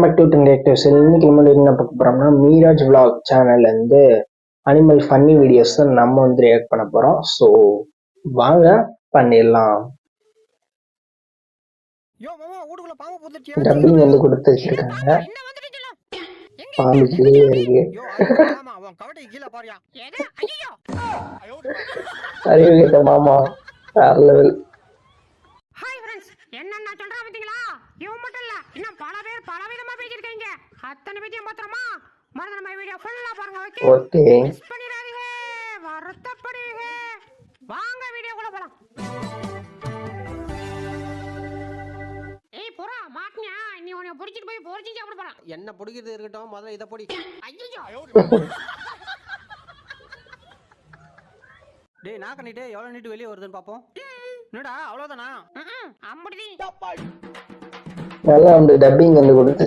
Back to டெக்டிவ்ஸ். இன்னைக்கு நம்ம என்ன பார்க்க போறோம்னா மீராஜ் விலாக் சேனல்ல இருந்து அனிமல் ஃபன்னி வீடியோஸ் நம்ம வந்து ரியாக்ட் பண்ண போறோம். ஸோ வாங்க பண்ணிடலாம். டப்பிங் வந்து கொடுத்து வச்சிருக்காங்க. பாம்பு கீழே இருக்கு. அறிவு கேட்ட மாமா வேற லெவல். என்னன்னா சொல்றா பாத்தீங்களா? இவன் மட்டும் இல்ல, இன்னும் பல பேர் பல விதமா பேசிருக்கீங்க. அத்தனை பேத்தையும் பத்திரமா மறந்து நம்ம வீடியோ ஃபுல்லா பாருங்க. ஓகே, மிஸ் பண்ணிராதீங்க, வருத்தப்படுவீங்க. வாங்க வீடியோக்குள்ள போலாம். ஏய் புறா மாட்னியா, நீ உன்னை புடிச்சிட்டு போய் போர்ச்சி சாப்பிட போறான். என்ன புடிக்கிறது இருக்கட்டும், முதல்ல இத பொடி. ஐயோ டேய் நான் கண்ணிட்டே எவ்வளவு நீட்டு வெளியே வருதுன்னு பாப்போம். என்னடா அவ்வளவுதானா? அம்புடி நல்லா வந்து டப்பிங் வந்து கொடுத்து